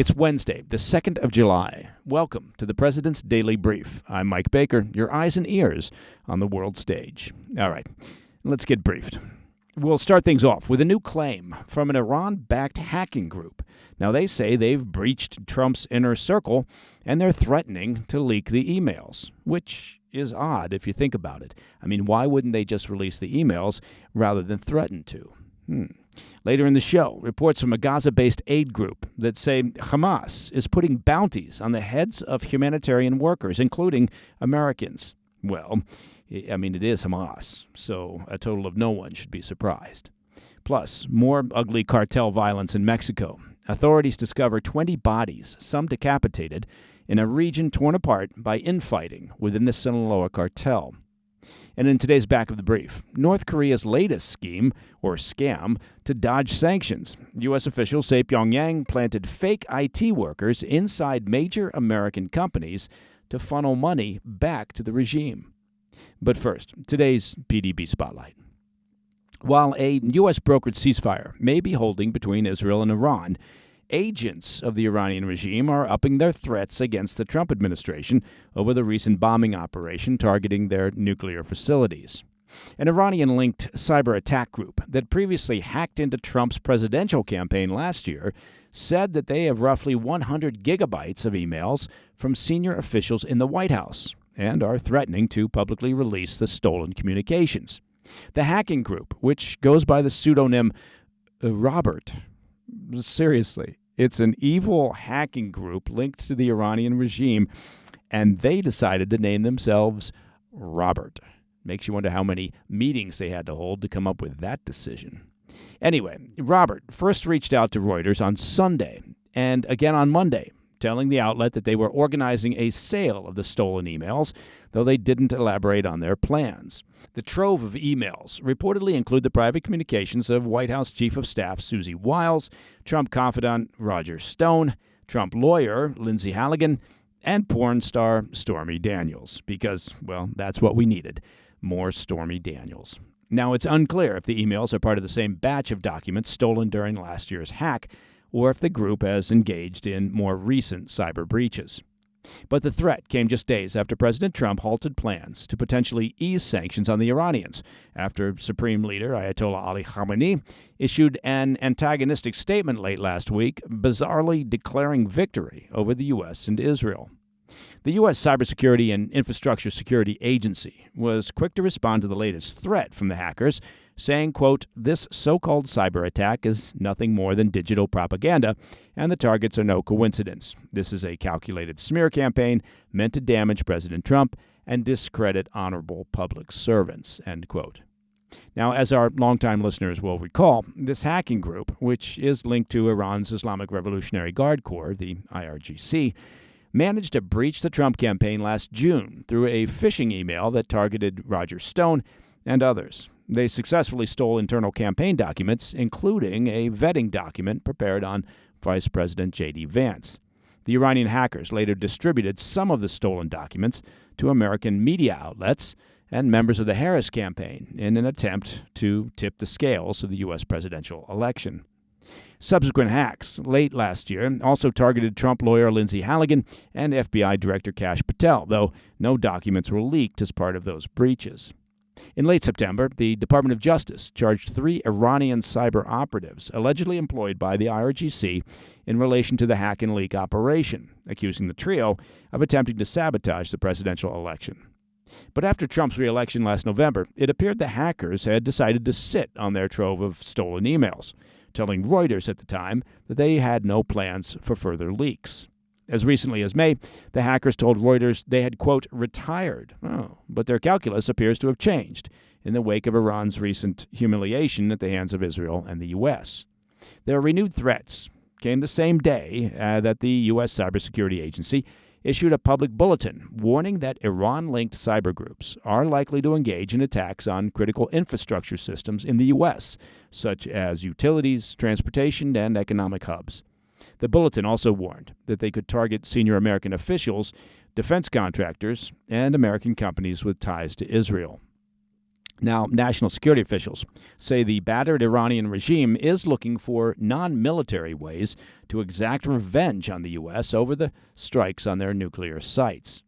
It's Wednesday, the 2nd of July. Welcome to the President's Daily Brief. I'm Mike Baker, your eyes and ears on the world stage. All right, let's get briefed. We'll start things off with a new claim from an Iran-backed hacking group. Now, they say they've breached Trump's inner circle, and they're threatening to leak the emails, which is odd if you think about it. I mean, why wouldn't they just release the emails rather than threaten to? Later in the show, reports from a Gaza-based aid group that say Hamas is putting bounties on the heads of humanitarian workers, including Americans. Well, I mean, it is Hamas, so a total of no one should be surprised. Plus, more ugly cartel violence in Mexico. Authorities discover 20 bodies, some decapitated, in a region torn apart by infighting within the Sinaloa cartel. And in today's Back of the Brief, North Korea's latest scheme, or scam, to dodge sanctions. U.S. officials say Pyongyang planted fake IT workers inside major American companies to funnel money back to the regime. But first, today's PDB Spotlight. While a U.S. brokered ceasefire may be holding between Israel and Iran, agents of the Iranian regime are upping their threats against the Trump administration over the recent bombing operation targeting their nuclear facilities. An Iranian-linked cyber attack group that previously hacked into Trump's presidential campaign last year said that they have roughly 100 gigabytes of emails from senior officials in the White House and are threatening to publicly release the stolen communications. The hacking group, which goes by the pseudonym Robert, seriously, it's an evil hacking group linked to the Iranian regime, and they decided to name themselves Robert. Makes you wonder how many meetings they had to hold to come up with that decision. Anyway, Robert first reached out to Reuters on Sunday and again on Monday, telling the outlet that they were organizing a sale of the stolen emails, though they didn't elaborate on their plans. The trove of emails reportedly include the private communications of White House Chief of Staff Susie Wiles, Trump confidant Roger Stone, Trump lawyer Lindsay Halligan, and porn star Stormy Daniels, because, well, that's what we needed, more Stormy Daniels. Now, it's unclear if the emails are part of the same batch of documents stolen during last year's hack, or if the group has engaged in more recent cyber breaches. But the threat came just days after President Trump halted plans to potentially ease sanctions on the Iranians, after Supreme Leader Ayatollah Ali Khamenei issued an antagonistic statement late last week, bizarrely declaring victory over the U.S. and Israel. The U.S. Cybersecurity and Infrastructure Security Agency was quick to respond to the latest threat from the hackers, saying, quote, "This so-called cyber attack is nothing more than digital propaganda, and the targets are no coincidence. This is a calculated smear campaign meant to damage President Trump and discredit honorable public servants," end quote. Now, as our longtime listeners will recall, this hacking group, which is linked to Iran's Islamic Revolutionary Guard Corps, the IRGC, managed to breach the Trump campaign last June through a phishing email that targeted Roger Stone and others. They successfully stole internal campaign documents, including a vetting document prepared on Vice President J.D. Vance. The Iranian hackers later distributed some of the stolen documents to American media outlets and members of the Harris campaign in an attempt to tip the scales of the U.S. presidential election. Subsequent hacks late last year also targeted Trump lawyer Lindsay Halligan and FBI Director Kash Patel, though no documents were leaked as part of those breaches. In late September, the Department of Justice charged 3 Iranian cyber operatives allegedly employed by the IRGC in relation to the hack and leak operation, accusing the trio of attempting to sabotage the presidential election. But after Trump's re-election last November, it appeared the hackers had decided to sit on their trove of stolen emails, telling Reuters at the time that they had no plans for further leaks. As recently as May, the hackers told Reuters they had, quote, retired. But their calculus appears to have changed in the wake of Iran's recent humiliation at the hands of Israel and the U.S. Their renewed threats came the same day that the U.S. Cybersecurity Agency issued a public bulletin warning that Iran-linked cyber groups are likely to engage in attacks on critical infrastructure systems in the U.S., such as utilities, transportation, and economic hubs. The bulletin also warned that they could target senior American officials, defense contractors, and American companies with ties to Israel. Now, national security officials say the battered Iranian regime is looking for non-military ways to exact revenge on the U.S. over the strikes on their nuclear sites.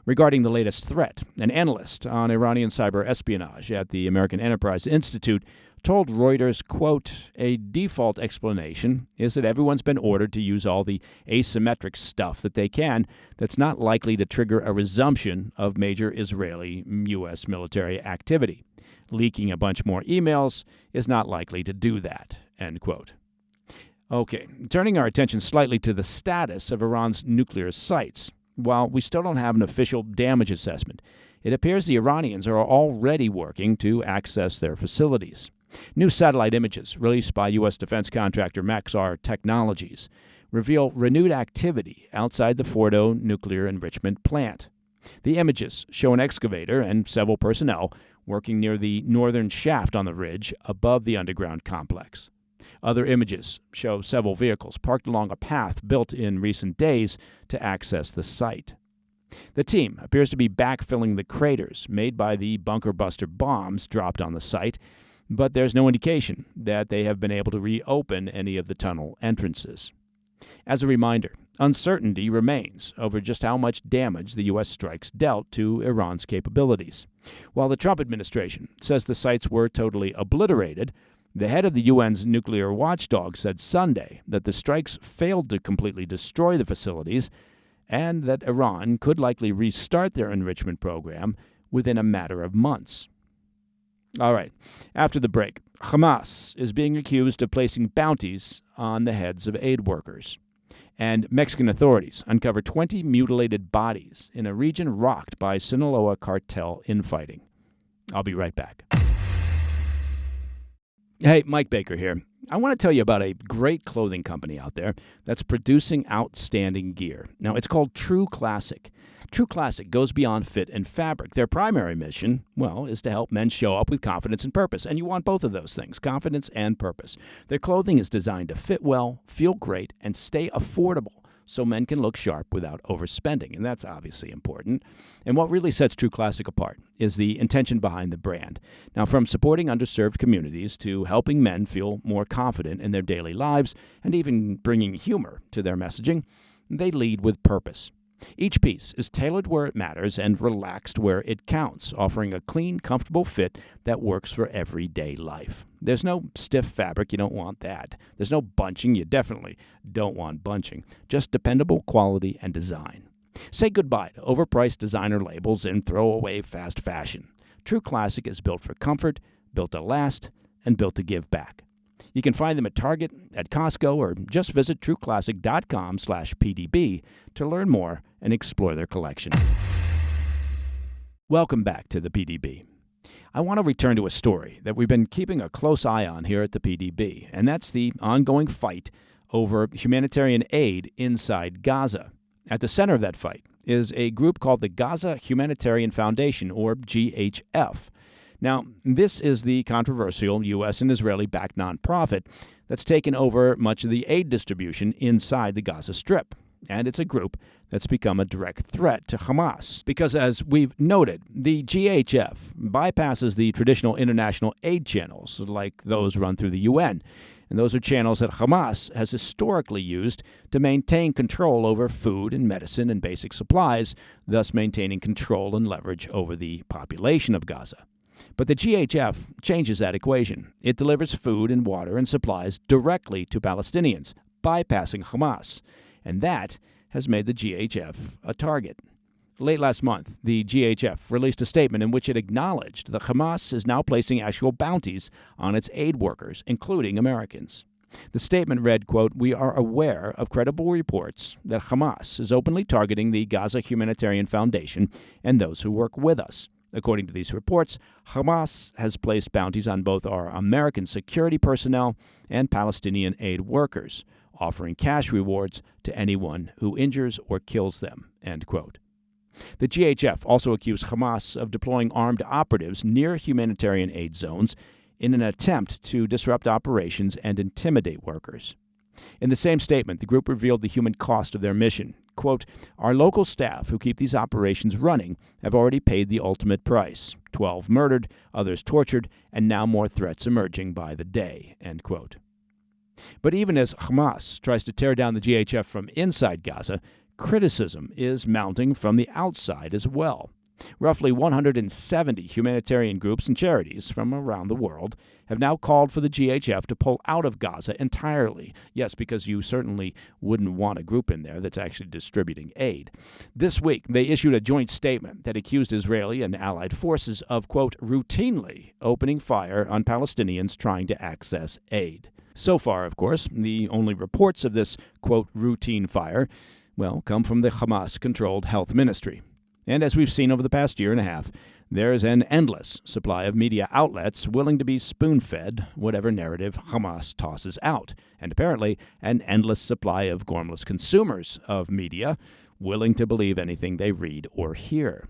Regarding the latest threat, an analyst on Iranian cyber espionage at the American Enterprise Institute told Reuters, quote, "A default explanation is that everyone's been ordered to use all the asymmetric stuff that they can that's not likely to trigger a resumption of major Israeli-U.S. military activity. Leaking a bunch more emails is not likely to do that," end quote. Okay, turning our attention slightly to the status of Iran's nuclear sites. While we still don't have an official damage assessment, it appears the Iranians are already working to access their facilities. New satellite images released by U.S. defense contractor Maxar Technologies reveal renewed activity outside the Fordo nuclear enrichment plant. The images show an excavator and several personnel working near the northern shaft on the ridge above the underground complex. Other images show several vehicles parked along a path built in recent days to access the site. The team appears to be backfilling the craters made by the bunker buster bombs dropped on the site, but there's no indication that they have been able to reopen any of the tunnel entrances. As a reminder, uncertainty remains over just how much damage the U.S. strikes dealt to Iran's capabilities. While the Trump administration says the sites were totally obliterated, the head of the UN's nuclear watchdog said Sunday that the strikes failed to completely destroy the facilities and that Iran could likely restart their enrichment program within a matter of months. All right, after the break, Hamas is being accused of placing bounties on the heads of aid workers. And Mexican authorities uncover 20 mutilated bodies in a region rocked by Sinaloa cartel infighting. I'll be right back. Hey, Mike Baker here. I want to tell you about a great clothing company out there that's producing outstanding gear. Now, it's called True Classic. True Classic goes beyond fit and fabric. Their primary mission, well, is to help men show up with confidence and purpose. And you want both of those things, confidence and purpose. Their clothing is designed to fit well, feel great, and stay affordable so men can look sharp without overspending. And that's obviously important. And what really sets True Classic apart is the intention behind the brand. Now, from supporting underserved communities to helping men feel more confident in their daily lives and even bringing humor to their messaging, they lead with purpose. Each piece is tailored where it matters and relaxed where it counts, offering a clean, comfortable fit that works for everyday life. There's no stiff fabric, you don't want that. There's no bunching, you definitely don't want bunching. Just dependable quality and design. Say goodbye to overpriced designer labels and throw away fast fashion. True Classic is built for comfort, built to last, and built to give back. You can find them at Target, at Costco, or just visit trueclassic.com/PDB to learn more and explore their collection. Welcome back to the PDB. I want to return to a story that we've been keeping a close eye on here at the PDB, and that's the ongoing fight over humanitarian aid inside Gaza. At the center of that fight is a group called the Gaza Humanitarian Foundation, or GHF. Now, this is the controversial U.S. and Israeli-backed nonprofit that's taken over much of the aid distribution inside the Gaza Strip. And it's a group that's become a direct threat to Hamas. Because as we've noted, the GHF bypasses the traditional international aid channels like those run through the UN. And those are channels that Hamas has historically used to maintain control over food and medicine and basic supplies, thus maintaining control and leverage over the population of Gaza. But the GHF changes that equation. It delivers food and water and supplies directly to Palestinians, bypassing Hamas. And that has made the GHF a target. Late last month, the GHF released a statement in which it acknowledged that Hamas is now placing actual bounties on its aid workers, including Americans. The statement read, quote, "We are aware of credible reports that Hamas is openly targeting the Gaza Humanitarian Foundation and those who work with us. According to these reports, Hamas has placed bounties on both our American security personnel and Palestinian aid workers, offering cash rewards to anyone who injures or kills them," end quote. The GHF also accused Hamas of deploying armed operatives near humanitarian aid zones in an attempt to disrupt operations and intimidate workers. In the same statement, the group revealed the human cost of their mission. Quote, "Our local staff who keep these operations running have already paid the ultimate price. 12 murdered, others tortured, and now more threats emerging by the day." End quote. But even as Hamas tries to tear down the GHF from inside Gaza, criticism is mounting from the outside as well. Roughly 170 humanitarian groups and charities from around the world have now called for the GHF to pull out of Gaza entirely. Yes, because you certainly wouldn't want a group in there that's actually distributing aid. This week, they issued a joint statement that accused Israeli and allied forces of, quote, routinely opening fire on Palestinians trying to access aid. So far, of course, the only reports of this, quote, routine fire, well, come from the Hamas-controlled health ministry. And as we've seen over the past year and a half, there's an endless supply of media outlets willing to be spoon-fed whatever narrative Hamas tosses out, and apparently an endless supply of gormless consumers of media willing to believe anything they read or hear.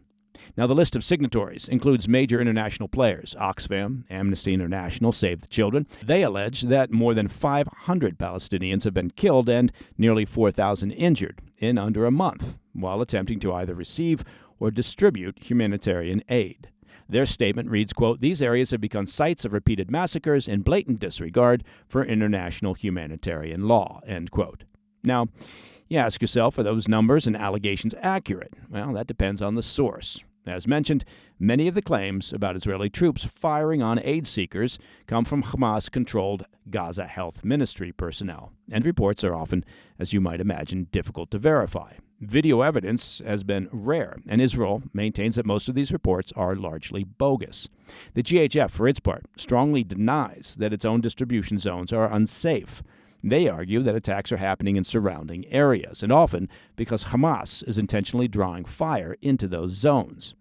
Now, the list of signatories includes major international players, Oxfam, Amnesty International, Save the Children. They allege that more than 500 Palestinians have been killed and nearly 4,000 injured in under a month while attempting to either receive or distribute humanitarian aid. Their statement reads, quote, "These areas have become sites of repeated massacres in blatant disregard for international humanitarian law," end quote. Now, you ask yourself, are those numbers and allegations accurate? Well, that depends on the source. As mentioned, many of the claims about Israeli troops firing on aid seekers come from Hamas-controlled Gaza Health Ministry personnel, and reports are often, as you might imagine, difficult to verify. Video evidence has been rare, and Israel maintains that most of these reports are largely bogus. The GHF, for its part, strongly denies that its own distribution zones are unsafe. They argue that attacks are happening in surrounding areas, and often because Hamas is intentionally drawing fire into those zones.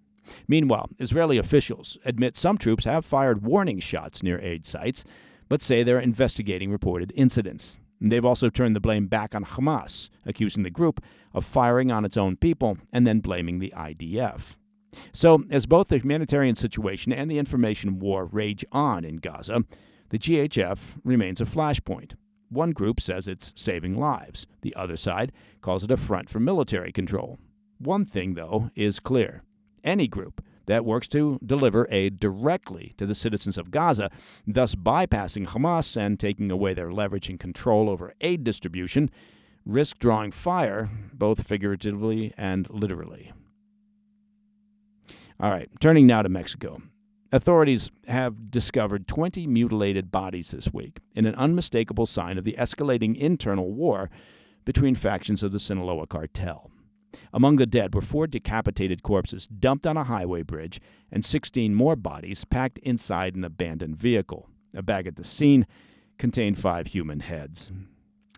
Meanwhile, Israeli officials admit some troops have fired warning shots near aid sites, but say they're investigating reported incidents. They've also turned the blame back on Hamas, accusing the group of firing on its own people and then blaming the IDF. So, as both the humanitarian situation and the information war rage on in Gaza, the GHF remains a flashpoint. One group says it's saving lives. The other side calls it a front for military control. One thing, though, is clear. Any group that works to deliver aid directly to the citizens of Gaza, thus bypassing Hamas and taking away their leverage and control over aid distribution, risk drawing fire, both figuratively and literally. All right, turning now to Mexico. Authorities have discovered 20 mutilated bodies this week in an unmistakable sign of the escalating internal war between factions of the Sinaloa cartel. Among the dead were 4 decapitated corpses dumped on a highway bridge and 16 more bodies packed inside an abandoned vehicle. A bag at the scene contained 5 human heads.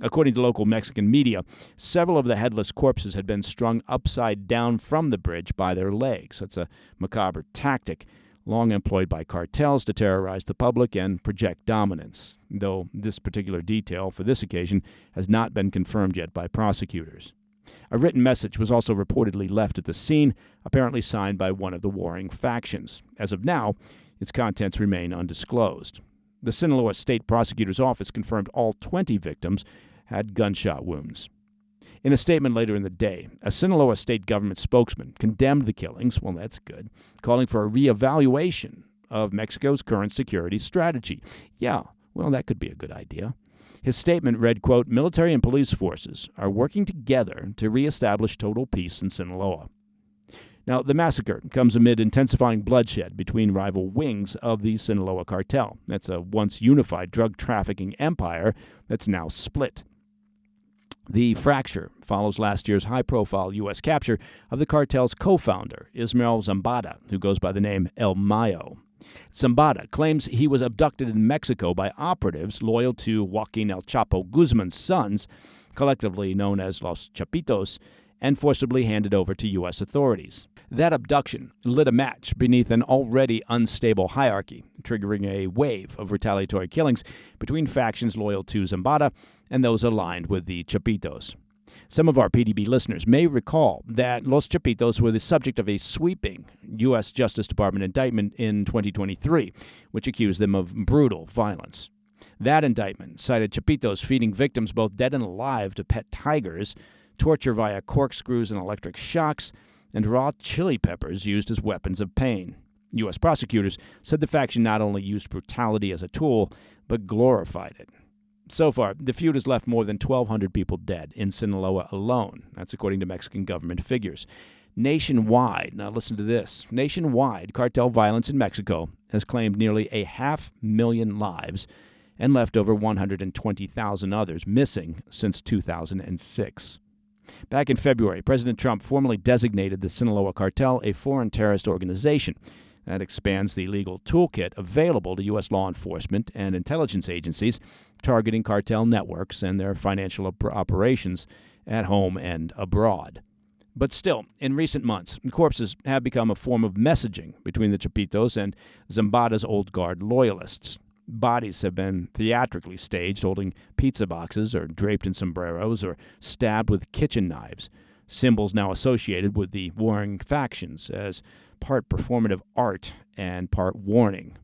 According to local Mexican media, several of the headless corpses had been strung upside down from the bridge by their legs. That's a macabre tactic long employed by cartels to terrorize the public and project dominance, though this particular detail for this occasion has not been confirmed yet by prosecutors. A written message was also reportedly left at the scene, apparently signed by one of the warring factions. As of now, its contents remain undisclosed. The Sinaloa State Prosecutor's Office confirmed all 20 victims had gunshot wounds. In a statement later in the day, a Sinaloa state government spokesman condemned the killings, well, that's good, calling for a reevaluation of Mexico's current security strategy. Yeah, well, that could be a good idea. His statement read, quote, "Military and police forces are working together to reestablish total peace in Sinaloa." Now, the massacre comes amid intensifying bloodshed between rival wings of the Sinaloa cartel. That's a once unified drug trafficking empire that's now split. The fracture follows last year's high-profile U.S. capture of the cartel's co-founder, Ismael Zambada, who goes by the name El Mayo. Zambada claims he was abducted in Mexico by operatives loyal to Joaquin El Chapo Guzman's sons, collectively known as Los Chapitos, and forcibly handed over to U.S. authorities. That abduction lit a match beneath an already unstable hierarchy, triggering a wave of retaliatory killings between factions loyal to Zambada and those aligned with the Chapitos. Some of our PDB listeners may recall that Los Chapitos were the subject of a sweeping U.S. Justice Department indictment in 2023, which accused them of brutal violence. That indictment cited Chapitos feeding victims both dead and alive to pet tigers, torture via corkscrews and electric shocks, and raw chili peppers used as weapons of pain. U.S. prosecutors said the faction not only used brutality as a tool, but glorified it. So far, the feud has left more than 1,200 people dead in Sinaloa alone. That's according to Mexican government figures. Nationwide, now listen to this, nationwide cartel violence in Mexico has claimed nearly 500,000 lives and left over 120,000 others missing since 2006. Back in February, President Trump formally designated the Sinaloa cartel a foreign terrorist organization. That expands the legal toolkit available to U.S. law enforcement and intelligence agencies targeting cartel networks and their financial operations at home and abroad. But still, in recent months, corpses have become a form of messaging between the Chapitos and Zambada's old guard loyalists. Bodies have been theatrically staged holding pizza boxes or draped in sombreros or stabbed with kitchen knives, symbols now associated with the warring factions as part performative art and part warning.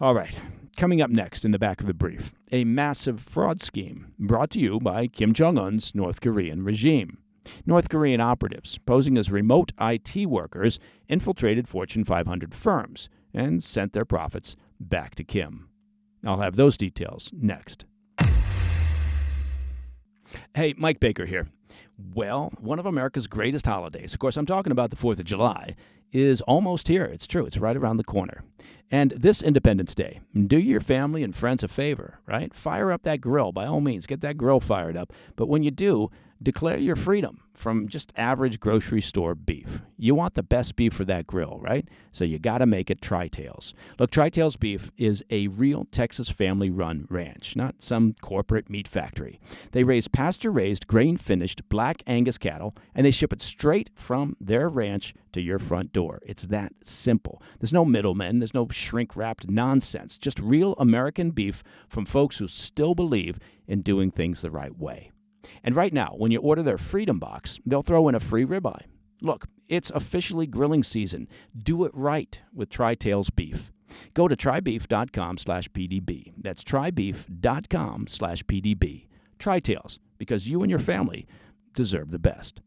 All right, coming up next in the back of the brief, a massive fraud scheme brought to you by Kim Jong Un's North Korean regime. North Korean operatives, posing as remote IT workers, infiltrated Fortune 500 firms and sent their profits back to Kim. I'll have those details next. Hey, Mike Baker here. Well, one of America's greatest holidays, of course, I'm talking about the 4th of July, is almost here. It's true. It's right around the corner. And this Independence Day, do your family and friends a favor, right? Fire up that grill. By all means, get that grill fired up. But when you do, declare your freedom from just average grocery store beef. You want the best beef for that grill, right? So you got to make it Tri-Tails. Look, Tri-Tails Beef is a real Texas family-run ranch, not some corporate meat factory. They raise pasture-raised, grain-finished black Angus cattle, and they ship it straight from their ranch to your front door. It's that simple. There's no middlemen. There's no shrink-wrapped nonsense. Just real American beef from folks who still believe in doing things the right way. And right now, when you order their Freedom Box, they'll throw in a free ribeye. Look, it's officially grilling season. Do it right with Tri-Tails Beef. Go to trybeef.com/PDB. That's trybeef.com/PDB. Tri-Tails, because you and your family deserve the best.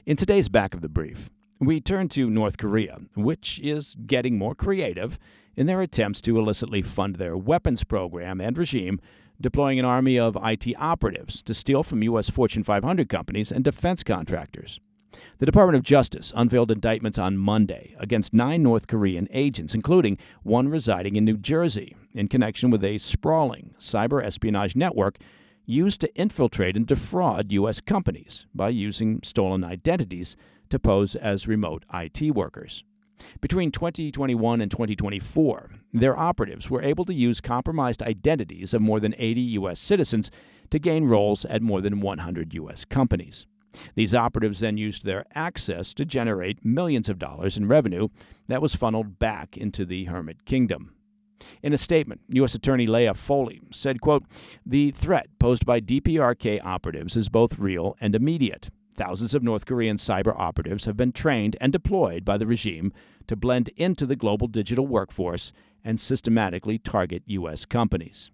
In today's Back of the Brief, we turn to North Korea, which is getting more creative in their attempts to illicitly fund their weapons program and regime, deploying an army of IT operatives to steal from U.S. Fortune 500 companies and defense contractors. The Department of Justice unveiled indictments on Monday against 9 North Korean agents, including one residing in New Jersey, in connection with a sprawling cyber espionage network used to infiltrate and defraud U.S. companies by using stolen identities to pose as remote IT workers. Between 2021 and 2024, their operatives were able to use compromised identities of more than 80 U.S. citizens to gain roles at more than 100 U.S. companies. These operatives then used their access to generate millions of dollars in revenue that was funneled back into the Hermit Kingdom. In a statement, U.S. Attorney Leah Foley said, quote, "The threat posed by DPRK operatives is both real and immediate. Thousands of North Korean cyber operatives have been trained and deployed by the regime to blend into the global digital workforce and systematically target U.S. companies."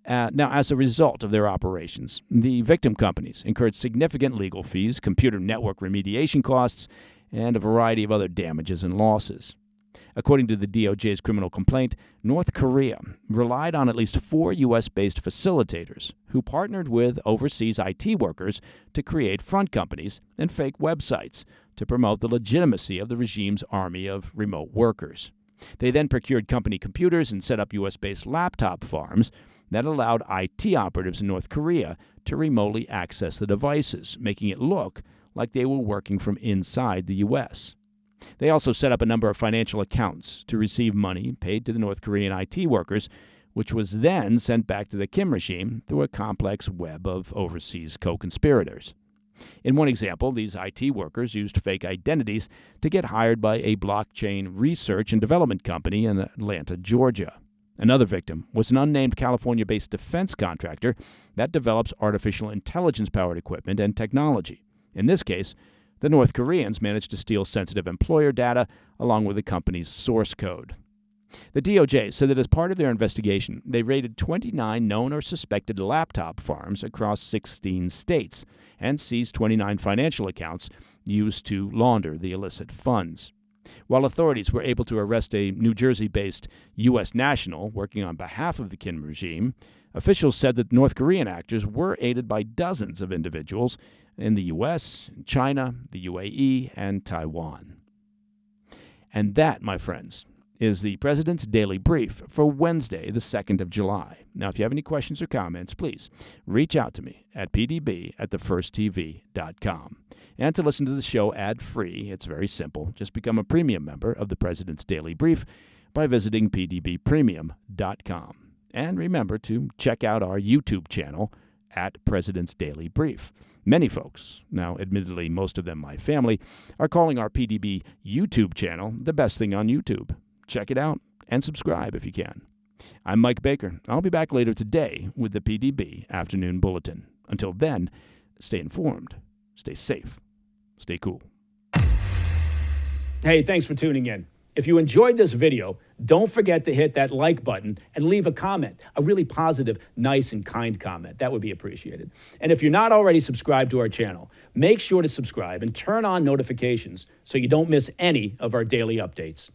Now, as a result of their operations, the victim companies incurred significant legal fees, computer network remediation costs, and a variety of other damages and losses. According to the DOJ's criminal complaint, North Korea relied on at least 4 U.S.-based facilitators who partnered with overseas IT workers to create front companies and fake websites to promote the legitimacy of the regime's army of remote workers. They then procured company computers and set up U.S.-based laptop farms that allowed IT operatives in North Korea to remotely access the devices, making it look like they were working from inside the U.S. They also set up a number of financial accounts to receive money paid to the North Korean IT workers, which was then sent back to the Kim regime through a complex web of overseas co-conspirators. In one example, these IT workers used fake identities to get hired by a blockchain research and development company in Atlanta, Georgia. Another victim was an unnamed California-based defense contractor that develops artificial intelligence-powered equipment and technology. In this case, the North Koreans managed to steal sensitive employer data along with the company's source code. The DOJ said that as part of their investigation, they raided 29 known or suspected laptop farms across 16 states and seized 29 financial accounts used to launder the illicit funds. While authorities were able to arrest a New Jersey-based U.S. national working on behalf of the Kim regime, officials said that North Korean actors were aided by dozens of individuals in the U.S., China, the UAE, and Taiwan. And that, my friends, is the President's Daily Brief for Wednesday, the 2nd of July. Now, if you have any questions or comments, please reach out to me at pdb@thefirsttv.com. And to listen to the show ad-free, it's very simple. Just become a premium member of the President's Daily Brief by visiting pdbpremium.com. And remember to check out our YouTube channel at President's Daily Brief. Many folks, now admittedly most of them my family, are calling our PDB YouTube channel the best thing on YouTube. Check it out and subscribe if you can. I'm Mike Baker. I'll be back later today with the PDB Afternoon Bulletin. Until then, stay informed, stay safe, stay cool. Hey, thanks for tuning in. If you enjoyed this video, don't forget to hit that like button and leave a comment, a really positive, nice, and kind comment. That would be appreciated. And if you're not already subscribed to our channel, make sure to subscribe and turn on notifications so you don't miss any of our daily updates.